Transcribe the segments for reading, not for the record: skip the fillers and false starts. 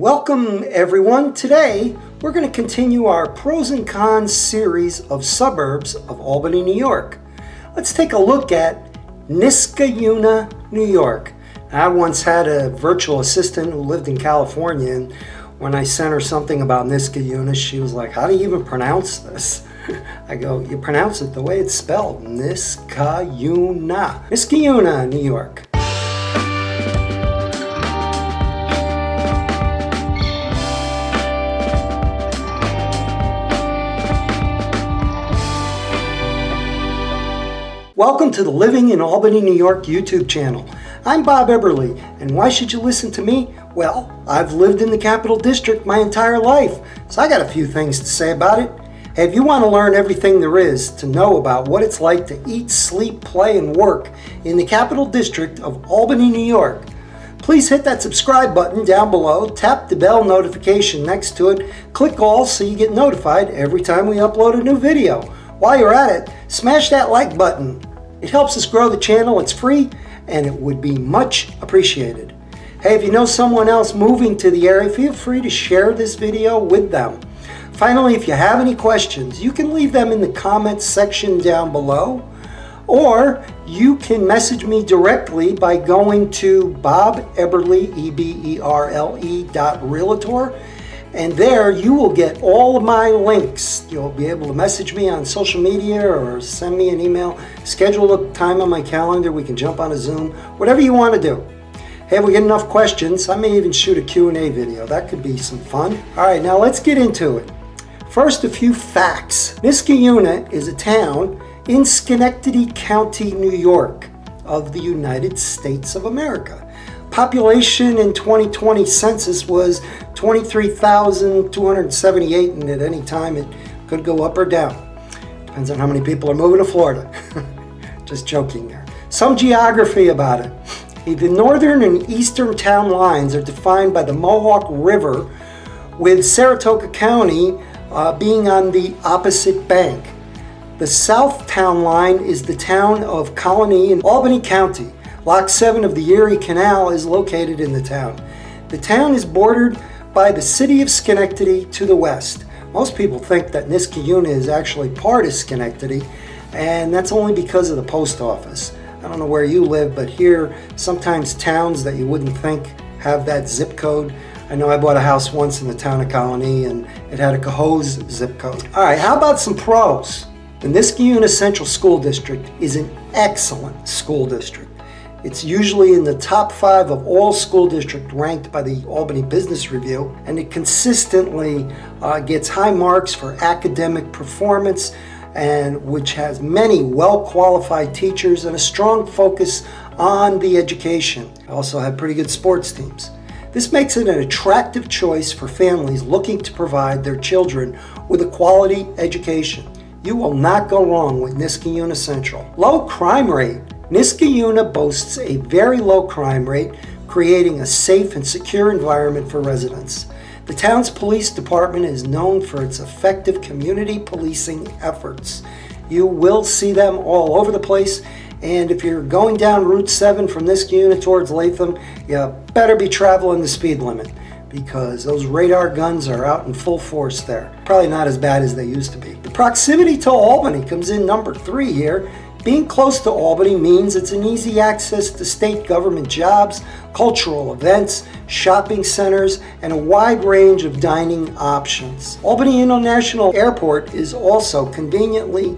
Welcome everyone. Today we're going to continue our pros and cons series of suburbs of Albany, New York. Let's take a look at Niskayuna, New York. I once had a virtual assistant who lived in California, and when I sent her something about Niskayuna, she was like, "How do you even pronounce this?" I go, "You pronounce it the way it's spelled, Niskayuna." Niskayuna, New York. Welcome to the Living in Albany, New York YouTube channel. I'm Bob Eberly, and why should you listen to me? Well, I've lived in the Capital District my entire life, so I got a few things to say about it. Hey, if you want to learn everything there is to know about what it's like to eat, sleep, play, and work in the Capital District of Albany, New York, please hit that subscribe button down below, tap the bell notification next to it, click all so you get notified every time we upload a new video. While you're at it, smash that like button. It helps us grow the channel, it's free, and it would be much appreciated. Hey, if you know someone else moving to the area, feel free to share this video with them. Finally, if you have any questions, you can leave them in the comments section down below, or you can message me directly by going to Bob Eberly, EBERLE.realtor, and there you will get all of my links. You'll be able to message me on social media or send me an email, schedule a time on my calendar, we can jump on a Zoom, whatever you want to do. Hey, if we get enough questions, I may even shoot a Q&A video. That could be some fun. All right, now let's get into it. First, a few facts. Niskayuna is a town in Schenectady County, New York, of the United States of America. Population in 2020 census was 23,278, and at any time it could go up or down. Depends on how many people are moving to Florida. Just joking there. Some geography about it. The northern and eastern town lines are defined by the Mohawk River, with Saratoga County being on the opposite bank. The south town line is the town of Colony in Albany County. Lock 7 of the Erie Canal is located in the town. The town is bordered by the city of Schenectady to the west. Most people think that Niskayuna is actually part of Schenectady, and that's only because of the post office. I don't know where you live, but here, sometimes towns that you wouldn't think have that zip code. I know I bought a house once in the town of Colony, and it had a Cohoes zip code. All right, how about some pros? The Niskayuna Central School District is an excellent school district. It's usually in the top 5 of all school districts ranked by the Albany Business Review, and it consistently gets high marks for academic performance, and which has many well-qualified teachers and a strong focus on the education. It also have pretty good sports teams. This makes it an attractive choice for families looking to provide their children with a quality education. You will not go wrong with Niskayuna Central. Low crime rate. Niskayuna boasts a very low crime rate, creating a safe and secure environment for residents. The town's police department is known for its effective community policing efforts. You will see them all over the place, and if you're going down Route 7 from Niskayuna towards Latham, you better be traveling the speed limit, because those radar guns are out in full force there. Probably not as bad as they used to be. The proximity to Albany comes in number 3 here. Being close to Albany means it's an easy access to state government jobs, cultural events, shopping centers, and a wide range of dining options. Albany International Airport is also conveniently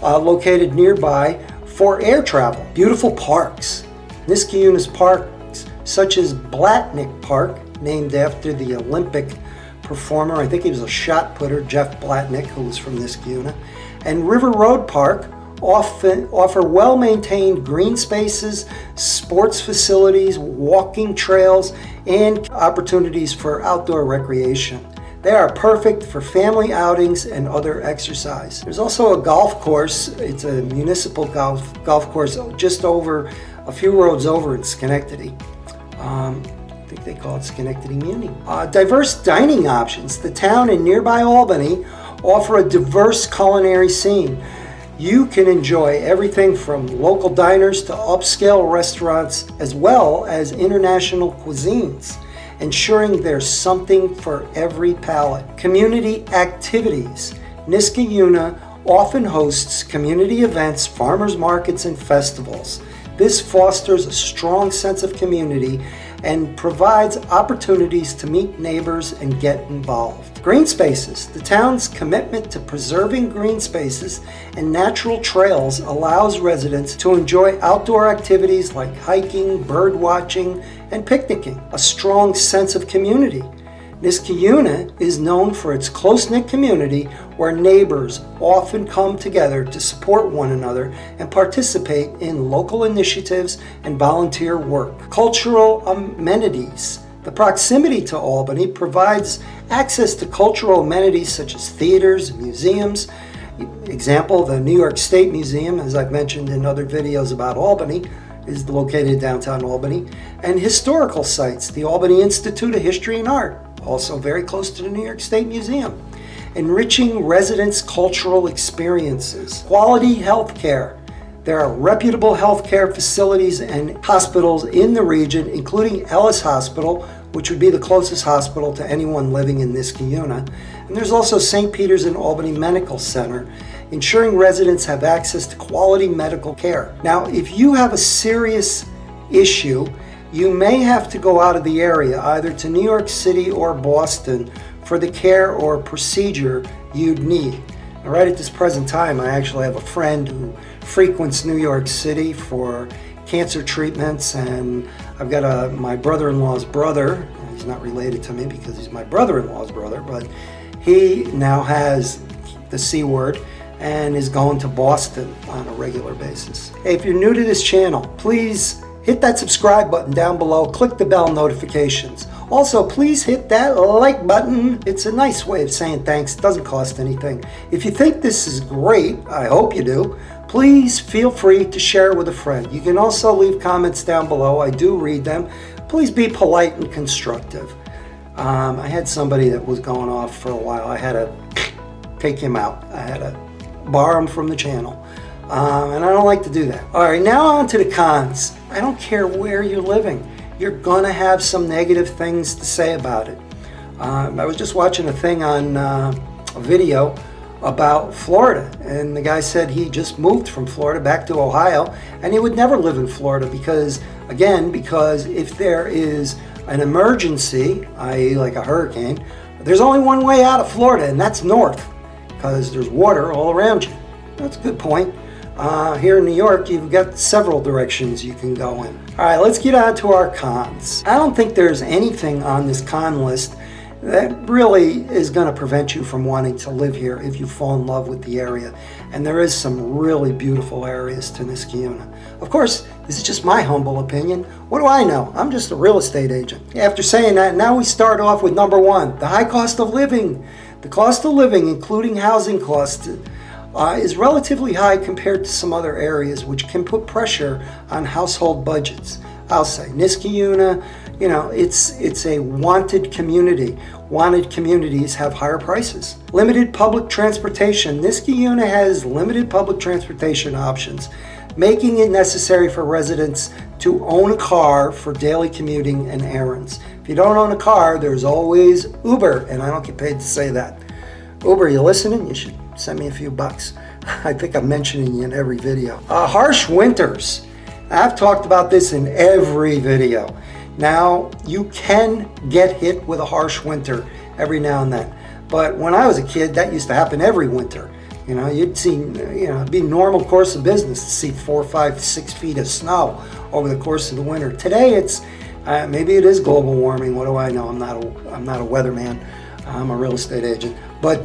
located nearby for air travel. Beautiful parks. Niskayuna's parks, such as Blatnick Park, named after the Olympic performer, I think he was a shot putter, Jeff Blatnick, who was from Niskayuna, and River Road Park, offer well-maintained green spaces, sports facilities, walking trails, and opportunities for outdoor recreation. They are perfect for family outings and other exercise. There's also a golf course. It's a municipal golf course just over, a few roads over in Schenectady. I think they call it Schenectady Muni. Diverse dining options. The town and nearby Albany offer a diverse culinary scene. You can enjoy everything from local diners to upscale restaurants, as well as international cuisines. ensuring there's something for every palate. Community activities. Niskayuna often hosts community events, farmers markets, and festivals. This fosters a strong sense of community and provides opportunities to meet neighbors and get involved. Green spaces. The town's commitment to preserving green spaces and natural trails allows residents to enjoy outdoor activities like hiking, bird watching, and picnicking. A strong sense of community. Niskayuna is known for its close-knit community where neighbors often come together to support one another and participate in local initiatives and volunteer work. Cultural amenities. The proximity to Albany provides access to cultural amenities such as theaters, museums. Example, the New York State Museum, as I've mentioned in other videos about Albany, is located in downtown Albany, and historical sites, the Albany Institute of History and Art, also very close to the New York State Museum. Enriching residents' cultural experiences. Quality health care. There are reputable healthcare facilities and hospitals in the region, including Ellis Hospital, which would be the closest hospital to anyone living in Niskayuna. And there's also St. Peter's and Albany Medical Center, ensuring residents have access to quality medical care. Now, if you have a serious issue, you may have to go out of the area, either to New York City or Boston, for the care or procedure you'd need. Now, right at this present time, I actually have a friend who frequents New York City for cancer treatments, and I've got my brother-in-law's brother. He's not related to me because he's my brother-in-law's brother, but he now has the C word and is going to Boston on a regular basis. Hey, if you're new to this channel, please hit that subscribe button down below, click the bell notifications. Also, please hit that like button. It's a nice way of saying thanks. It doesn't cost anything. If you think this is great, I hope you do, please feel free to share it with a friend. You can also leave comments down below. I do read them. Please be polite and constructive. I had somebody that was going off for a while. I had to take him out. I had to bar him from the channel. And I don't like to do that. All right, now on to the cons. I don't care where you're living. You're gonna have some negative things to say about it. I was just watching a thing on a video about Florida, and the guy said he just moved from Florida back to Ohio, and he would never live in Florida because if there is an emergency, i.e. like a hurricane, there's only one way out of Florida, and that's north, because there's water all around you. That's a good point. Here in New York, you've got several directions you can go in. All right, let's get on to our cons. I don't think there's anything on this con list that really is going to prevent you from wanting to live here if you fall in love with the area. And there is some really beautiful areas to Niskayuna. Of course, this is just my humble opinion. What do I know? I'm just a real estate agent. After saying that, now we start off with number one, the high cost of living. The cost of living, including housing costs, is relatively high compared to some other areas, which can put pressure on household budgets. I'll say Niskayuna, it's a wanted community. Wanted communities have higher prices. Limited public transportation. Niskayuna has limited public transportation options, making it necessary for residents to own a car for daily commuting and errands. If you don't own a car, there's always Uber, and I don't get paid to say that. Uber, you listening? You should send me a few bucks. I think I'm mentioning you in every video. Harsh winters. I've talked about this in every video. Now, you can get hit with a harsh winter every now and then. But when I was a kid, that used to happen every winter. You'd see, it'd be normal course of business to see 4, 5, 6 feet of snow over the course of the winter. Today, it's maybe it is global warming. What do I know? I'm not a weatherman. I'm a real estate agent. But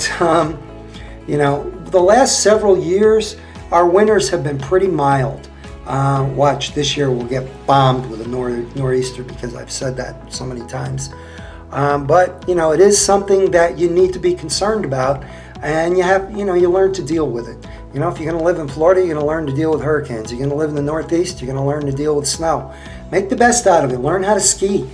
the last several years, our winters have been pretty mild. Watch, this year we'll get bombed with a nor'easter because I've said that so many times. But it is something that you need to be concerned about, and you learn to deal with it. If you're going to live in Florida, you're going to learn to deal with hurricanes. You're going to live in the Northeast, you're going to learn to deal with snow. Make the best out of it. Learn how to ski.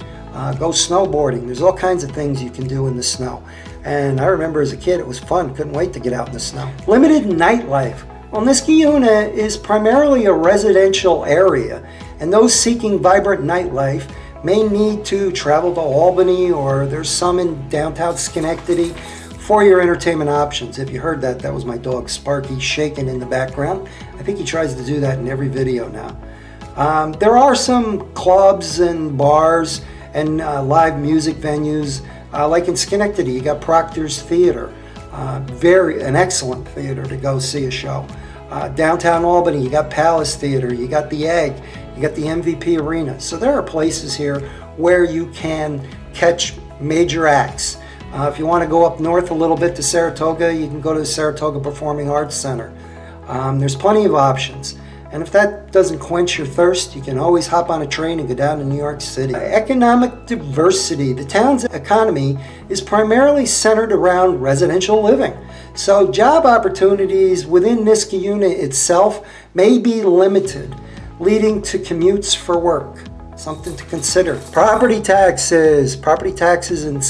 Go snowboarding. There's all kinds of things you can do in the snow. And I remember as a kid, it was fun. Couldn't wait to get out in the snow. Limited nightlife. Well, Niskayuna is primarily a residential area, and those seeking vibrant nightlife may need to travel to Albany, or there's some in downtown Schenectady for your entertainment options. If you heard that, that was my dog Sparky shaking in the background. I think he tries to do that in every video now. There are some clubs and bars and live music venues, like in Schenectady, you got Proctor's Theater, an excellent theater to go see a show. Downtown Albany, you got Palace Theater, you got the Egg, you got the MVP Arena. So there are places here where you can catch major acts. If you want to go up north a little bit to Saratoga, you can go to the Saratoga Performing Arts Center. There's plenty of options. And if that doesn't quench your thirst, you can always hop on a train and go down to New York City. Economic diversity. The town's economy is primarily centered around residential living. So job opportunities within Niskayuna itself may be limited, leading to commutes for work. Something to consider. Property taxes. Property taxes in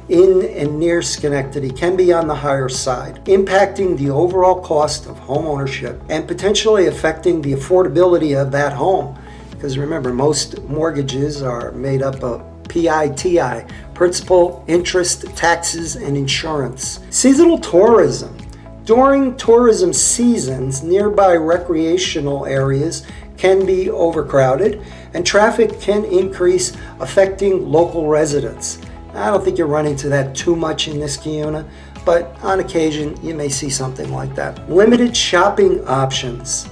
and near Schenectady can be on the higher side, impacting the overall cost of home ownership and potentially affecting the affordability of that home. Because remember, most mortgages are made up of PITI, principal, interest, taxes, and insurance. Seasonal tourism. During tourism seasons, nearby recreational areas can be overcrowded and traffic can increase, affecting local residents. I don't think you run into that too much in Niskayuna, but on occasion you may see something like that. Limited shopping options.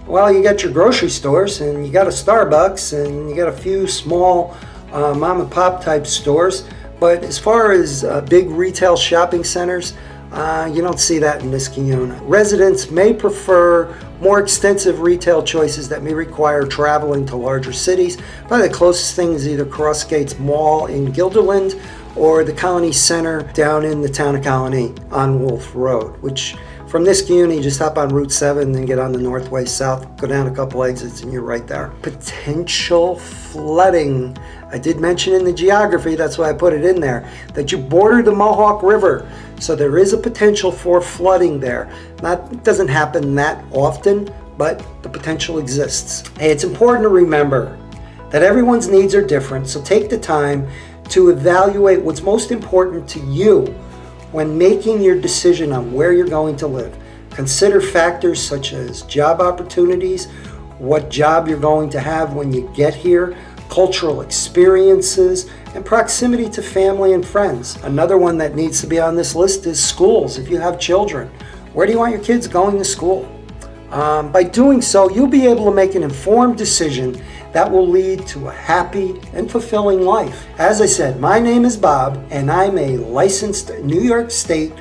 Well, you got your grocery stores and you got a Starbucks and you got a few small mom and pop type stores, but as far as big retail shopping centers, you don't see that in Niskayuna. Residents may prefer more extensive retail choices that may require traveling to larger cities. Probably the closest thing is either Crossgates Mall in Guilderland or the Colony Center down in the town of Colony on Wolf Road, which from Niskayuna, you just hop on Route 7, then get on the Northway South, go down a couple exits, and you're right there. Potential flooding. I did mention in the geography, that's why I put it in there, that you border the Mohawk River. So there is a potential for flooding there. It doesn't happen that often, but the potential exists. Hey, it's important to remember that everyone's needs are different, so take the time to evaluate what's most important to you when making your decision on where you're going to live. Consider factors such as job opportunities, what job you're going to have when you get here, cultural experiences, and proximity to family and friends. Another one that needs to be on this list is schools. If you have children, where do you want your kids going to school? By doing so, you'll be able to make an informed decision that will lead to a happy and fulfilling life. As I said, my name is Bob, and I'm a licensed New York State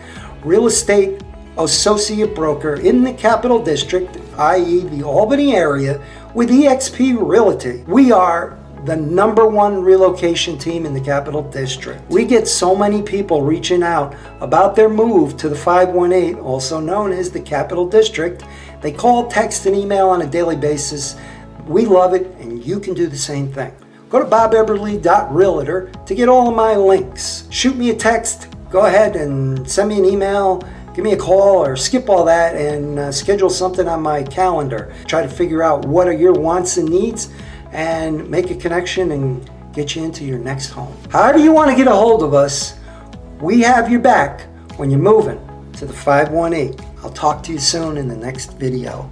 real estate associate broker in the Capital District, i.e. the Albany area, with eXp Realty. We are the #1 relocation team in the Capital District. We get so many people reaching out about their move to the 518, also known as the Capital District. They call, text, and email on a daily basis. We love it, and you can do the same thing. Go to bobeberly.realtor to get all of my links. Shoot me a text. Go ahead and send me an email. Give me a call or skip all that and schedule something on my calendar. Try to figure out what are your wants and needs and make a connection and get you into your next home. However you want to get a hold of us, we have your back when you're moving to the 518. I'll talk to you soon in the next video.